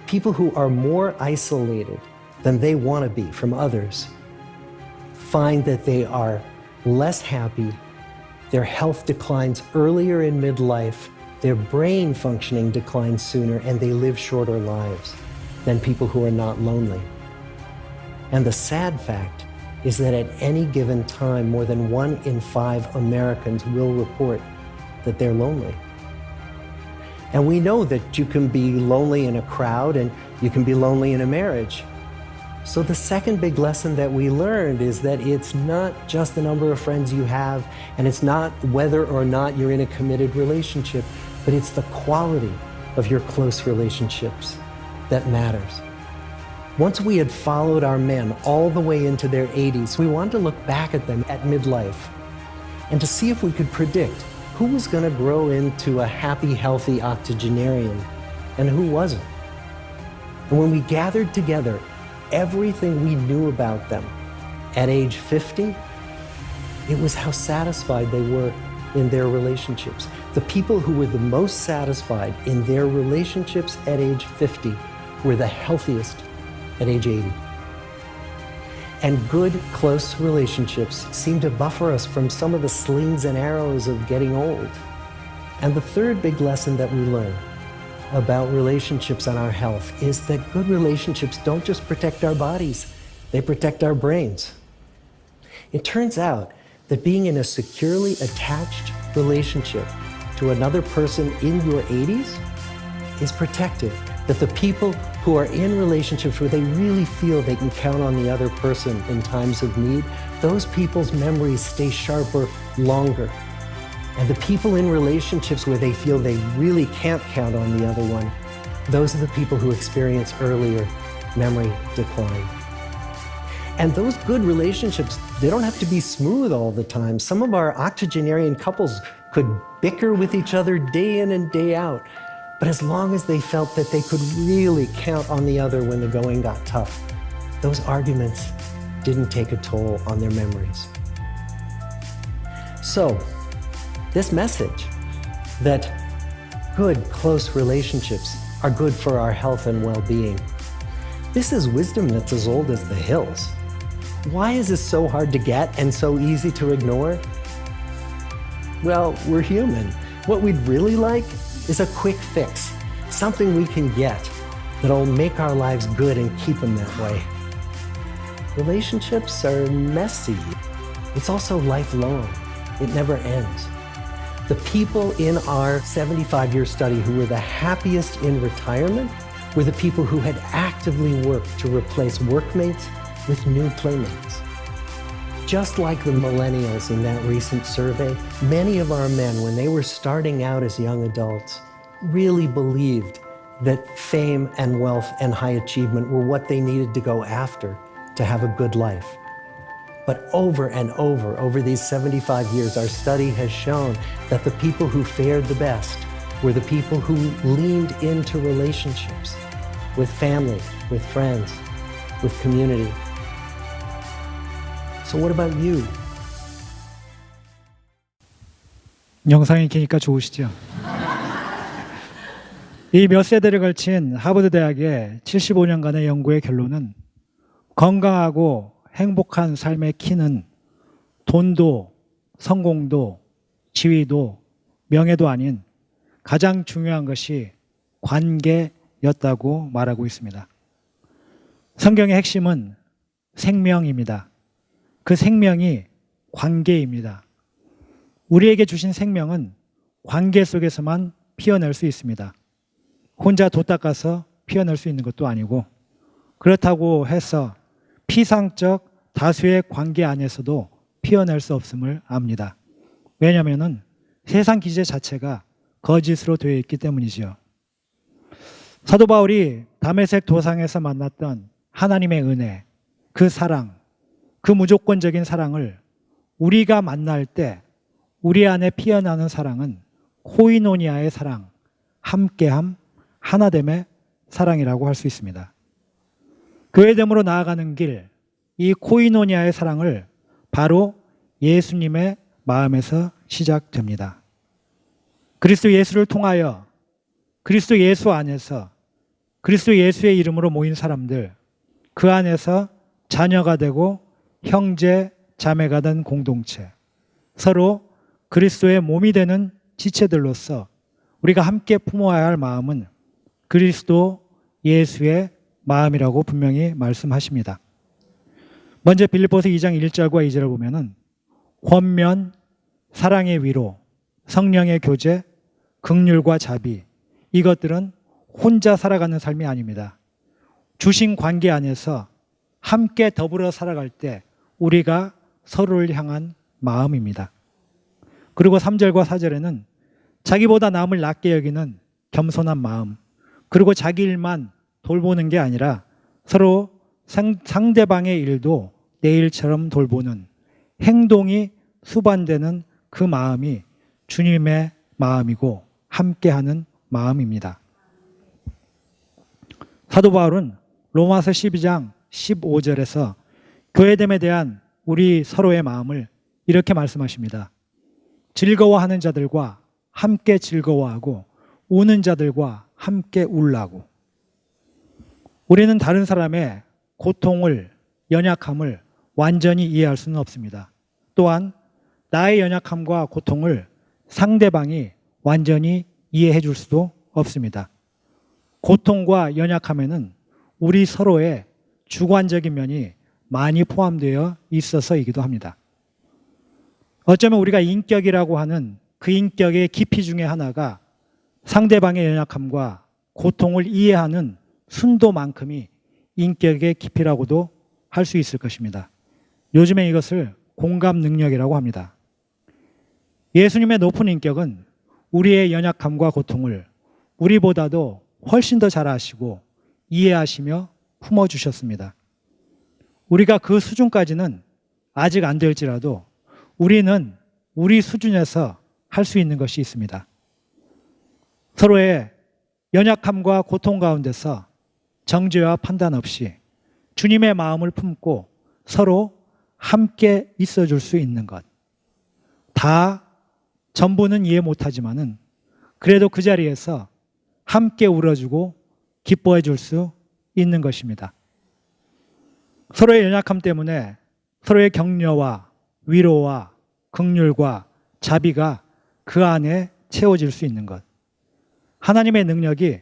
People who are more isolated than they want to be from others find that they are less happy, their health declines earlier in midlife, their brain functioning declines sooner, and they live shorter lives than people who are not lonely. And the sad fact is that at any given time, more than 1 in 5 Americans will report that they're lonely. And we know that you can be lonely in a crowd and you can be lonely in a marriage. So the second big lesson that we learned is that it's not just the number of friends you have, and it's not whether or not you're in a committed relationship, but it's the quality of your close relationships that matters. Once we had followed our men all the way into their 80s, we wanted to look back at them at midlife and to see if we could predict who was going to grow into a happy, healthy octogenarian and who wasn't. And when we gathered together everything we knew about them at age 50, it was how satisfied they were in their relationships. The people who were the most satisfied in their relationships at age 50 were the healthiest at age 80. And good, close relationships seem to buffer us from some of the slings and arrows of getting old. And the third big lesson that we learn about relationships and our health is that good relationships don't just protect our bodies, they protect our brains. It turns out that being in a securely attached relationship to another person in your 80s is protective. That the people who are in relationships where they really feel they can count on the other person in times of need, those people's memories stay sharper longer. And the people in relationships where they feel they really can't count on the other one, those are the people who experience earlier memory decline. And those good relationships, they don't have to be smooth all the time. Some of our octogenarian couples could bicker with each other day in and day out. But as long as they felt that they could really count on the other when the going got tough, those arguments didn't take a toll on their memories. So, this message that good, close relationships are good for our health and well-being, this is wisdom that's as old as the hills. Why is this so hard to get and so easy to ignore? Well, we're human. What we'd really like is a quick fix, something we can get that'll make our lives good and keep them that way. Relationships are messy. It's also lifelong. It never ends. The people in our 75-year study who were the happiest in retirement were the people who had actively worked to replace workmates with new playmates. Just like the millennials in that recent survey, many of our men, when they were starting out as young adults, really believed that fame and wealth and high achievement were what they needed to go after to have a good life. But over and over these 75 years, our study has shown that the people who fared the best were the people who leaned into relationships with family, with friends, with community. So what about you? 영상이 기니까 좋으시죠? 이 몇 세대를 걸친 하버드 대학의 75년간의 연구의 결론은 건강하고 행복한 삶의 키는 돈도, 성공도, 지위도, 명예도 아닌 가장 중요한 것이 관계였다고 말하고 있습니다. 성경의 핵심은 생명입니다. 그 생명이 관계입니다. 우리에게 주신 생명은 관계 속에서만 피어날 수 있습니다. 혼자 돛 닦아서 피어날 수 있는 것도 아니고, 그렇다고 해서 피상적 다수의 관계 안에서도 피어날 수 없음을 압니다. 왜냐하면 세상 기제 자체가 거짓으로 되어 있기 때문이지요. 사도 바울이 다메섹 도상에서 만났던 하나님의 은혜, 그 사랑, 그 무조건적인 사랑을 우리가 만날 때 우리 안에 피어나는 사랑은 코이노니아의 사랑, 함께함, 하나됨의 사랑이라고 할 수 있습니다. 교회됨으로 나아가는 길, 이 코이노니아의 사랑을 바로 예수님의 마음에서 시작됩니다. 그리스도 예수를 통하여 그리스도 예수 안에서 그리스도 예수의 이름으로 모인 사람들, 그 안에서 자녀가 되고 형제, 자매가 된 공동체, 서로 그리스도의 몸이 되는 지체들로서 우리가 함께 품어야 할 마음은 그리스도 예수의 마음이라고 분명히 말씀하십니다. 먼저 빌립보서 2장 1절과 2절을 보면은 권면, 사랑의 위로, 성령의 교제, 긍휼과 자비, 이것들은 혼자 살아가는 삶이 아닙니다. 주신 관계 안에서 함께 더불어 살아갈 때 우리가 서로를 향한 마음입니다. 그리고 3절과 4절에는 자기보다 남을 낮게 여기는 겸손한 마음, 그리고 자기 일만 돌보는 게 아니라 서로 상대방의 일도 내 일처럼 돌보는 행동이 수반되는 그 마음이 주님의 마음이고 함께하는 마음입니다. 사도 바울은 로마서 12장 15절에서 교회됨에 대한 우리 서로의 마음을 이렇게 말씀하십니다. 즐거워하는 자들과 함께 즐거워하고 우는 자들과 함께 울라고. 우리는 다른 사람의 고통을, 연약함을 완전히 이해할 수는 없습니다. 또한 나의 연약함과 고통을 상대방이 완전히 이해해 줄 수도 없습니다. 고통과 연약함에는 우리 서로의 주관적인 면이 많이 포함되어 있어서이기도 합니다. 어쩌면 우리가 인격이라고 하는 그 인격의 깊이 중에 하나가 상대방의 연약함과 고통을 이해하는 순도만큼이 인격의 깊이라고도 할 수 있을 것입니다. 요즘에 이것을 공감 능력이라고 합니다. 예수님의 높은 인격은 우리의 연약함과 고통을 우리보다도 훨씬 더 잘 아시고 이해하시며 품어주셨습니다. 우리가 그 수준까지는 아직 안 될지라도 우리는 우리 수준에서 할 수 있는 것이 있습니다. 서로의 연약함과 고통 가운데서 정죄와 판단 없이 주님의 마음을 품고 서로 함께 있어줄 수 있는 것. 다 전부는 이해 못하지만은 그래도 그 자리에서 함께 울어주고 기뻐해 줄 수 있는 것입니다. 서로의 연약함 때문에 서로의 격려와 위로와 긍휼과 자비가 그 안에 채워질 수 있는 것. 하나님의 능력이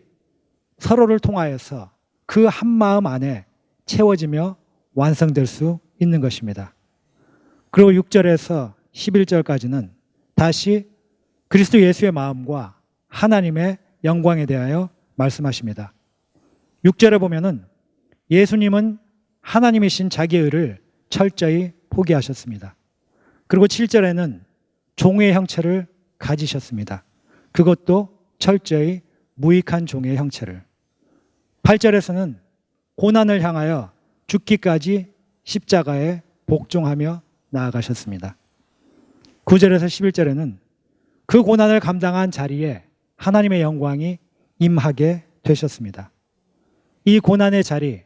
서로를 통하여서 그 한 마음 안에 채워지며 완성될 수 있는 것입니다. 그리고 6절에서 11절까지는 다시 그리스도 예수의 마음과 하나님의 영광에 대하여 말씀하십니다. 6절에 보면은 예수님은 하나님이신 자기의 의를 철저히 포기하셨습니다. 그리고 7절에는 종의 형체를 가지셨습니다. 그것도 철저히 무익한 종의 형체를. 8절에서는 고난을 향하여 죽기까지 십자가에 복종하며 나아가셨습니다. 9절에서 11절에는 그 고난을 감당한 자리에 하나님의 영광이 임하게 되셨습니다. 이 고난의 자리,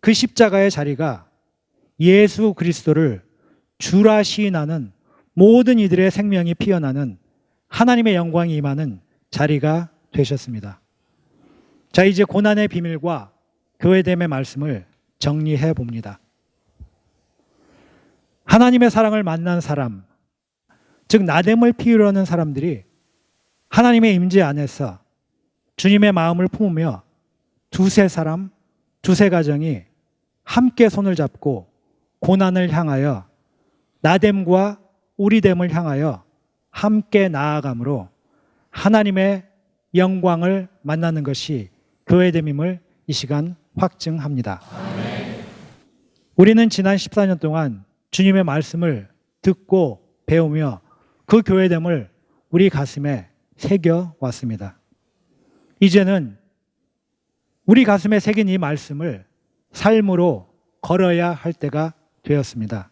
그 십자가의 자리가 예수 그리스도를 주라 시인하는 모든 이들의 생명이 피어나는 하나님의 영광이 임하는 자리가 되셨습니다. 자, 이제 고난의 비밀과 교회됨의 말씀을 정리해 봅니다. 하나님의 사랑을 만난 사람, 즉 나됨을 피우려는 사람들이 하나님의 임재 안에서 주님의 마음을 품으며 두세 사람, 두세 가정이 함께 손을 잡고 고난을 향하여 나됨과 우리됨을 향하여 함께 나아감으로 하나님의 영광을 만나는 것이 교회됨임을 이 시간 확증합니다. 우리는 지난 14년 동안 주님의 말씀을 듣고 배우며 그 교회됨을 우리 가슴에 새겨 왔습니다. 이제는 우리 가슴에 새긴 이 말씀을 삶으로 걸어야 할 때가 되었습니다.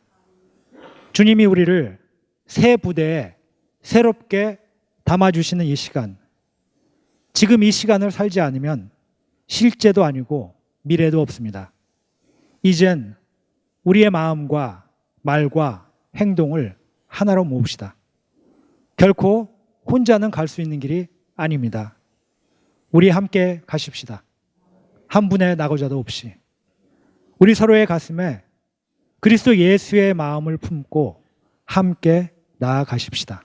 주님이 우리를 새 부대에 새롭게 담아주시는 이 시간, 지금 이 시간을 살지 않으면 실제도 아니고 미래도 없습니다. 이젠 우리의 마음과 말과 행동을 하나로 모읍시다. 결코 혼자는 갈 수 있는 길이 아닙니다. 우리 함께 가십시다. 한 분의 낙오자도 없이. 우리 서로의 가슴에 그리스도 예수의 마음을 품고 함께 나아가십시다.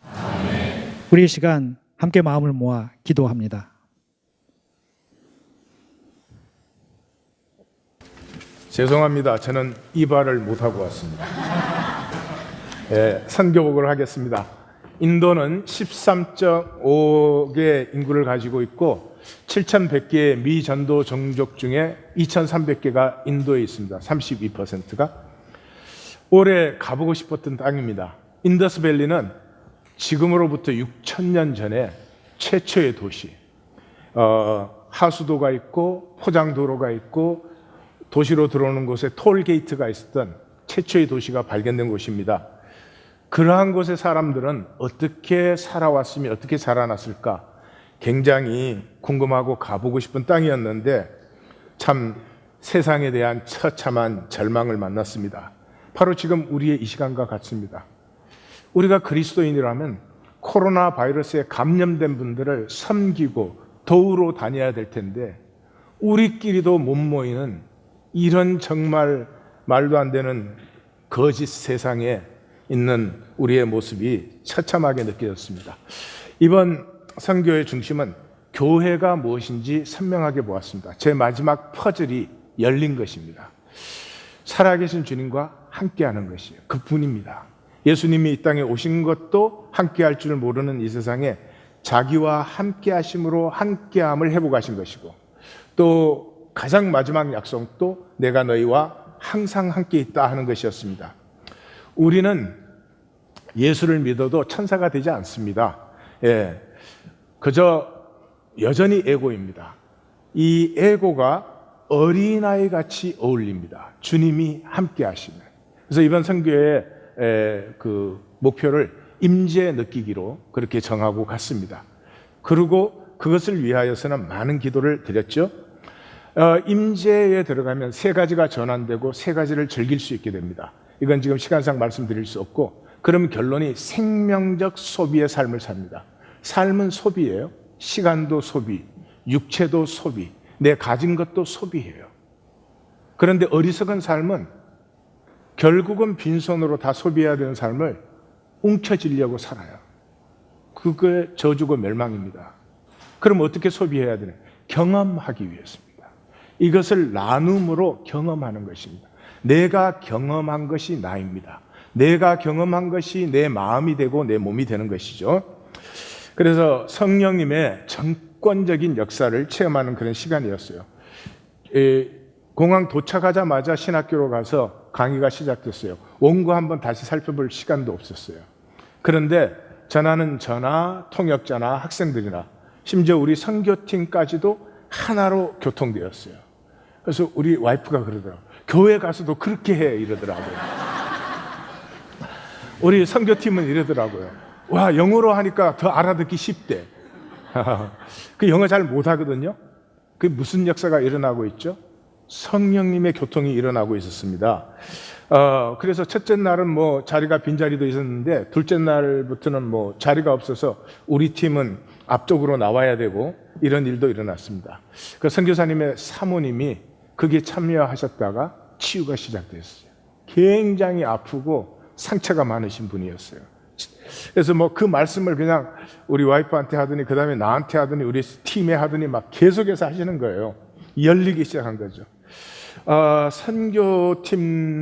우리 이 시간 함께 마음을 모아 기도합니다. 죄송합니다. 저는 이발을 못하고 왔습니다. 선교복을 하겠습니다. 인도는 13.5개 인구를 가지고 있고 7,100개의 미전도 종족 중에 2,300개가 인도에 있습니다. 32%가. 올해 가보고 싶었던 땅입니다. 인더스밸리는 지금으로부터 6,000년 전에 최초의 도시. 하수도가 있고 포장도로가 있고 도시로 들어오는 곳에 톨게이트가 있었던 최초의 도시가 발견된 곳입니다. 그러한 곳의 사람들은 어떻게 살아왔으며 어떻게 자라났을까 굉장히 궁금하고 가보고 싶은 땅이었는데 참 세상에 대한 처참한 절망을 만났습니다. 바로 지금 우리의 이 시간과 같습니다. 우리가 그리스도인이라면 코로나 바이러스에 감염된 분들을 섬기고 도우러 다녀야 될 텐데 우리끼리도 못 모이는 이런 정말 말도 안 되는 거짓 세상에 있는 우리의 모습이 처참하게 느껴졌습니다. 이번 선교의 중심은 교회가 무엇인지 선명하게 보았습니다. 제 마지막 퍼즐이 열린 것입니다. 살아계신 주님과 함께하는 것이에요. 그뿐입니다. 예수님이 이 땅에 오신 것도 함께할 줄 모르는 이 세상에 자기와 함께하심으로 함께함을 회복하신 것이고, 또 가장 마지막 약속도 내가 너희와 항상 함께 있다 하는 것이었습니다. 우리는 예수를 믿어도 천사가 되지 않습니다. 예, 그저 여전히 에고입니다. 이 에고가 어린아이 같이 어울립니다. 주님이 함께 하시는. 그래서 이번 선교의 그 목표를 임재 느끼기로 그렇게 정하고 갔습니다. 그리고 그것을 위하여서는 많은 기도를 드렸죠. 임재에 들어가면 세 가지가 전환되고 세 가지를 즐길 수 있게 됩니다. 이건 지금 시간상 말씀드릴 수 없고, 그럼 결론이 생명적 소비의 삶을 삽니다. 삶은 소비예요. 시간도 소비, 육체도 소비, 내 가진 것도 소비해요. 그런데 어리석은 삶은 결국은 빈손으로 다 소비해야 되는 삶을 움켜쥐려고 살아요. 그게 저주고 멸망입니다. 그럼 어떻게 소비해야 되나? 경험하기 위해서입니다. 이것을 나눔으로 경험하는 것입니다. 내가 경험한 것이 나입니다. 내가 경험한 것이 내 마음이 되고 내 몸이 되는 것이죠. 그래서 성령님의 정권적인 역사를 체험하는 그런 시간이었어요. 공항 도착하자마자 신학교로 가서 강의가 시작됐어요. 원고 한번 다시 살펴볼 시간도 없었어요. 그런데 전하는 저나 통역자나 학생들이나 심지어 우리 선교팀까지도 하나로 교통되었어요. 그래서 우리 와이프가 그러더라고요. 교회 가서도 그렇게 해 이러더라고요. 우리 선교팀은 이러더라고요. 와, 영어로 하니까 더 알아듣기 쉽대. 그 영어 잘 못하거든요. 그게 무슨 역사가 일어나고 있죠? 성령님의 교통이 일어나고 있었습니다. 그래서 첫째 날은 뭐 자리가 빈자리도 있었는데, 둘째 날부터는 뭐 자리가 없어서 우리 팀은 앞쪽으로 나와야 되고, 이런 일도 일어났습니다. 그 선교사님의 사모님이 거기에 참여하셨다가 치유가 시작됐어요. 굉장히 아프고 상처가 많으신 분이었어요. 그래서 뭐 그 말씀을 그냥 우리 와이프한테 하더니, 그 다음에 나한테 하더니, 우리 팀에 하더니 막 계속해서 하시는 거예요. 열리기 시작한 거죠. 선교팀도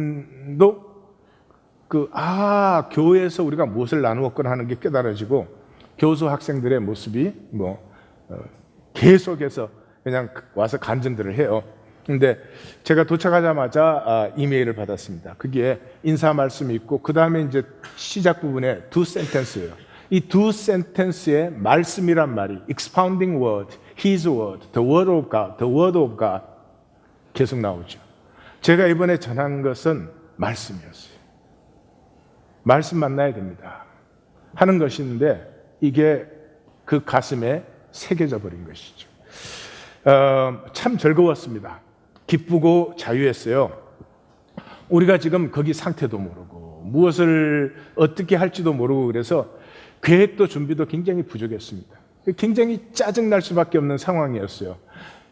교회에서 우리가 무엇을 나누었거나 하는 게 깨달아지고, 교수 학생들의 모습이 계속해서 그냥 와서 간증들을 해요. 근데 제가 도착하자마자 이메일을 받았습니다. 그게 인사 말씀이 있고, 그 다음에 이제 시작 부분에 두 센텐스예요. 이 두 센텐스의 말씀이란 말이 expounding word, his word, the word of God, the word of God 계속 나오죠. 제가 이번에 전한 것은 말씀이었어요. 말씀 만나야 됩니다 하는 것인데, 이게 그 가슴에 새겨져 버린 것이죠. 참 즐거웠습니다. 기쁘고 자유했어요. 우리가 지금 거기 상태도 모르고 무엇을 어떻게 할지도 모르고, 그래서 계획도 준비도 굉장히 부족했습니다. 굉장히 짜증날 수밖에 없는 상황이었어요.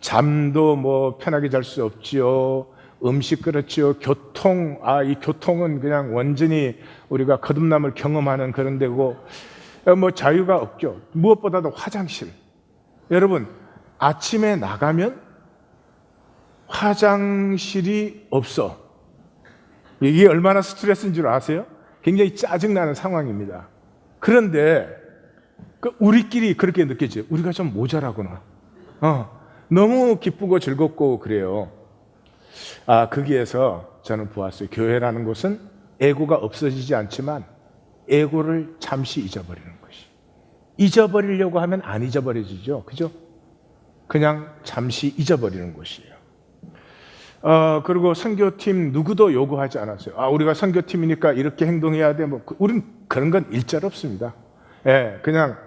잠도 뭐 편하게 잘 수 없지요. 음식 그렇지요. 교통, 이 교통은 그냥 완전히 우리가 거듭남을 경험하는 그런 데고, 뭐 자유가 없죠. 무엇보다도 화장실. 여러분, 아침에 나가면 화장실이 없어. 이게 얼마나 스트레스인 줄 아세요? 굉장히 짜증나는 상황입니다. 그런데 우리끼리 그렇게 느껴져요. 우리가 좀 모자라구나. 너무 기쁘고 즐겁고 그래요. 거기에서 저는 보았어요. 교회라는 곳은 에고가 없어지지 않지만 에고를 잠시 잊어버리는 것이. 잊어버리려고 하면 안 잊어버려지죠. 그죠? 그냥 잠시 잊어버리는 곳이에요. 그리고 선교팀 누구도 요구하지 않았어요. 우리가 선교팀이니까 이렇게 행동해야 돼. 우린 그런 건 일절 없습니다. 예, 그냥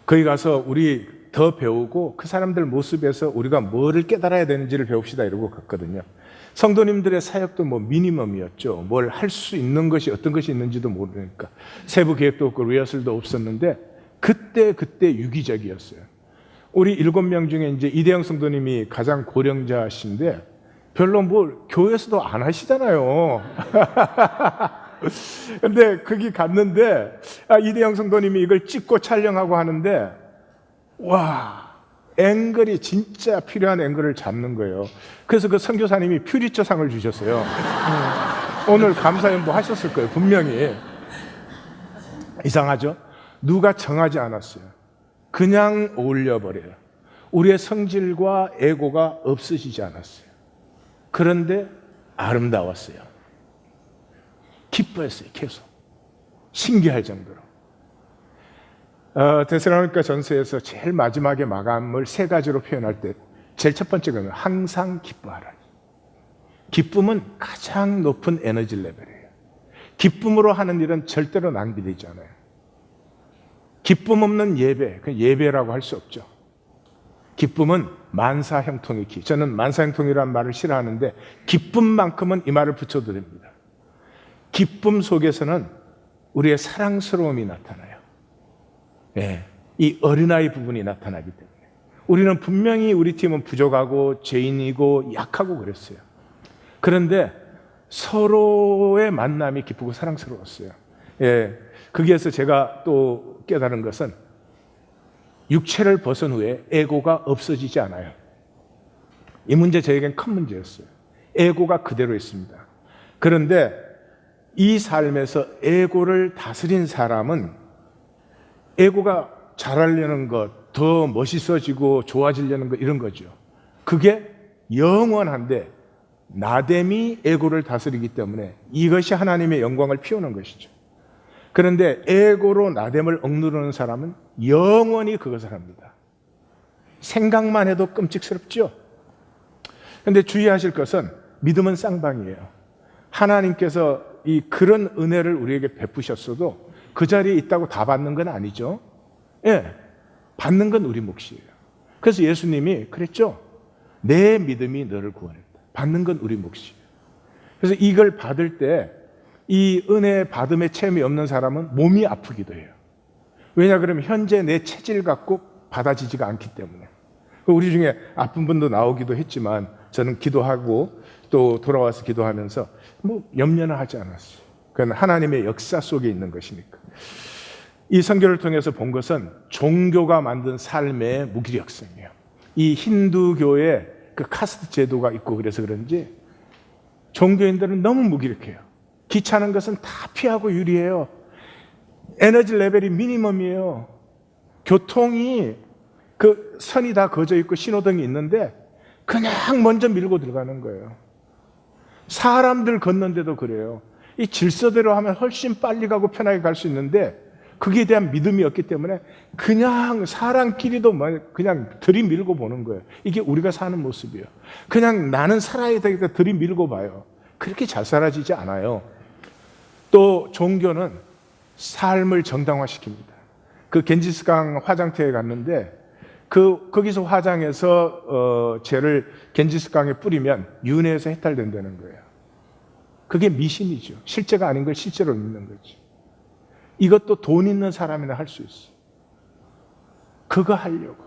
거기 가서 우리 더 배우고 그 사람들 모습에서 우리가 뭐를 깨달아야 되는지를 배웁시다 이러고 갔거든요. 성도님들의 사역도 뭐 미니멈이었죠. 뭘 할 수 있는 것이 어떤 것이 있는지도 모르니까 세부 계획도 없고 리허설도 없었는데 그때 유기적이었어요. 우리 7명 중에 이제 이대영 성도님이 가장 고령자신데 별로 뭐 교회에서도 안 하시잖아요. 근데 거기 갔는데 이대영 성도님이 이걸 찍고 촬영하고 하는데 와, 앵글이 진짜 필요한 앵글을 잡는 거예요. 그래서 그 선교사님이 퓨리처상을 주셨어요. 오늘 감사 연보 하셨을 거예요, 분명히. 이상하죠? 누가 정하지 않았어요. 그냥 어울려 버려요. 우리의 성질과 에고가 없어지지 않았어요. 그런데 아름다웠어요. 기뻐했어요, 계속. 신기할 정도로. 데살로니가 전서에서 제일 마지막에 마감을 세 가지로 표현할 때 제일 첫 번째가 항상 기뻐하라. 기쁨은 가장 높은 에너지 레벨이에요. 기쁨으로 하는 일은 절대로 낭비되지 않아요. 기쁨 없는 예배, 그 예배라고 할 수 없죠. 기쁨은 만사형통의 기. 저는 만사형통이라는 말을 싫어하는데 기쁨만큼은 이 말을 붙여도 됩니다. 기쁨 속에서는 우리의 사랑스러움이 나타나요. 예, 이 어린아이 부분이 나타나기 때문에 우리는 분명히 우리 팀은 부족하고 죄인이고 약하고 그랬어요. 그런데 서로의 만남이 기쁘고 사랑스러웠어요. 예, 거기에서 제가 또 깨달은 것은 육체를 벗은 후에 에고가 없어지지 않아요. 이 문제 저에겐 큰 문제였어요. 에고가 그대로 있습니다. 그런데 이 삶에서 에고를 다스린 사람은 에고가 잘하려는 것, 더 멋있어지고 좋아지려는 것 이런 거죠. 그게 영원한데 나됨이 에고를 다스리기 때문에 이것이 하나님의 영광을 피우는 것이죠. 그런데 에고로 나됨을 억누르는 사람은 영원히 그것을 합니다. 생각만 해도 끔찍스럽죠. 그런데 주의하실 것은 믿음은 쌍방이에요. 하나님께서 그런 은혜를 우리에게 베푸셨어도 그 자리에 있다고 다 받는 건 아니죠. 예, 받는 건 우리 몫이에요. 그래서 예수님이 그랬죠. 내 믿음이 너를 구원했다. 받는 건 우리 몫이에요. 그래서 이걸 받을 때 이 은혜 받음의 체험이 없는 사람은 몸이 아프기도 해요. 왜냐 그러면 현재 내 체질 갖고 받아지지가 않기 때문에. 우리 중에 아픈 분도 나오기도 했지만 저는 기도하고 또 돌아와서 기도하면서 뭐 염려는 하지 않았어요. 그건 하나님의 역사 속에 있는 것이니까. 이 선교를 통해서 본 것은 종교가 만든 삶의 무기력성이에요. 이 힌두교의 그 카스트 제도가 있고 그래서 그런지 종교인들은 너무 무기력해요. 귀찮은 것은 다 피하고 유리해요. 에너지 레벨이 미니멈이에요. 교통이 그 선이 다 그어져 있고 신호등이 있는데 그냥 먼저 밀고 들어가는 거예요. 사람들 걷는데도 그래요. 이 질서대로 하면 훨씬 빨리 가고 편하게 갈 수 있는데 거기에 대한 믿음이 없기 때문에 그냥 사람끼리도 그냥 들이밀고 보는 거예요. 이게 우리가 사는 모습이에요. 그냥 나는 살아야 되니까 들이밀고 봐요. 그렇게 잘 살아지지 않아요. 또 종교는 삶을 정당화시킵니다. 그 겐지스강 화장터에 갔는데 거기서 화장해서 죄를 겐지스강에 뿌리면 윤회에서 해탈된다는 거예요. 그게 미신이죠. 실제가 아닌 걸 실제로 믿는 거죠. 이것도 돈 있는 사람이나 할 수 있어요. 그거 하려고.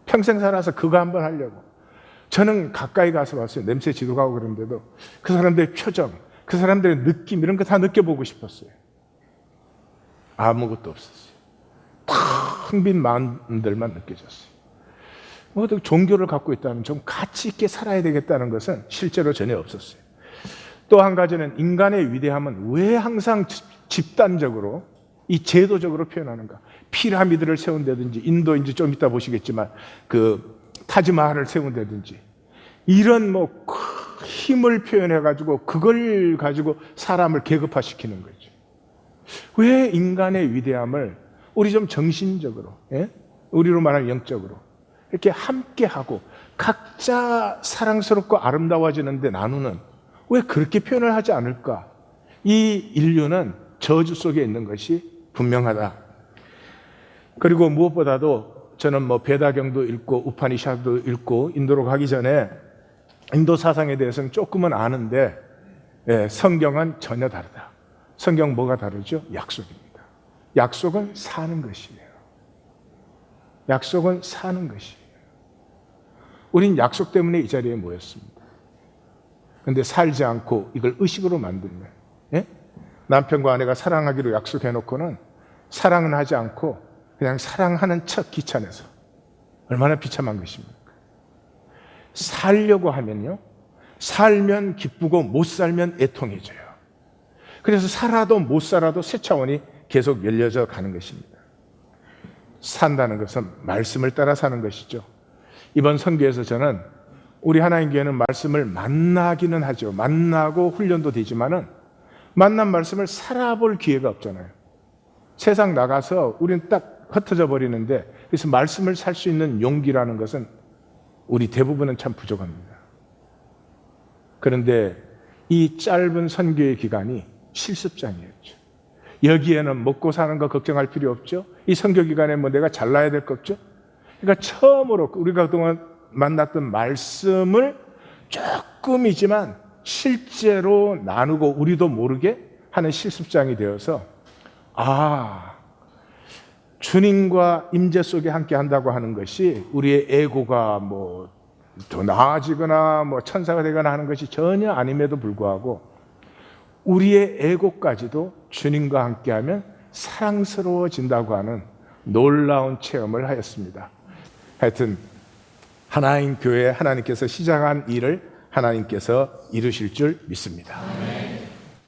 평생 살아서 그거 한번 하려고. 저는 가까이 가서 봤어요. 냄새 지독하고 그런데도 그 사람들의 표정, 그 사람들의 느낌 이런 거 다 느껴보고 싶었어요. 아무것도 없었어요. 텅 빈 마음들만 느껴졌어요. 뭐 종교를 갖고 있다면 좀 가치 있게 살아야 되겠다는 것은 실제로 전혀 없었어요. 또 한 가지는 인간의 위대함은 왜 항상 집단적으로 이 제도적으로 표현하는가? 피라미드를 세운다든지 인도 이제 좀 이따 보시겠지만 그 타지마할을 세운다든지 이런 뭐 힘을 표현해가지고 그걸 가지고 사람을 계급화시키는 거죠. 왜 인간의 위대함을 우리 좀 정신적으로, 예? 우리로 말하면 영적으로 이렇게 함께하고 각자 사랑스럽고 아름다워지는데 나누는 왜 그렇게 표현을 하지 않을까? 이 인류는 저주 속에 있는 것이 분명하다. 그리고 무엇보다도 저는 뭐 베다경도 읽고 우파니샤도 읽고 인도로 가기 전에 인도 사상에 대해서는 조금은 아는데 성경은 전혀 다르다. 성경 뭐가 다르죠? 약속입니다. 약속은 사는 것이에요. 약속은 사는 것이에요. 우린 약속 때문에 이 자리에 모였습니다. 근데 살지 않고 이걸 의식으로 만들면, 예? 남편과 아내가 사랑하기로 약속해놓고는 사랑은 하지 않고 그냥 사랑하는 척 귀찮아서 얼마나 비참한 것입니까? 살려고 하면요, 살면 기쁘고 못 살면 애통해져요. 그래서 살아도 못 살아도 새 차원이 계속 열려져 가는 것입니다. 산다는 것은 말씀을 따라 사는 것이죠. 이번 선교에서 저는 우리 하나님교회는 말씀을 만나기는 하죠. 만나고 훈련도 되지만은 만난 말씀을 살아볼 기회가 없잖아요. 세상 나가서 우리는 딱 흩어져 버리는데, 그래서 말씀을 살 수 있는 용기라는 것은 우리 대부분은 참 부족합니다. 그런데 이 짧은 선교의 기간이 실습장이었죠. 여기에는 먹고 사는 거 걱정할 필요 없죠. 이 선교 기간에 뭐 내가 잘나야 될 거 없죠. 그러니까 처음으로 우리가 그동안 만났던 말씀을 조금이지만 실제로 나누고 우리도 모르게 하는 실습장이 되어서, 아, 주님과 임재 속에 함께 한다고 하는 것이 우리의 에고가 뭐 더 나아지거나 뭐 천사가 되거나 하는 것이 전혀 아님에도 불구하고 우리의 에고까지도 주님과 함께하면 사랑스러워진다고 하는 놀라운 체험을 하였습니다. 하여튼 하나님 교회, 하나님께서 시작한 일을 하나님께서 이루실 줄 믿습니다.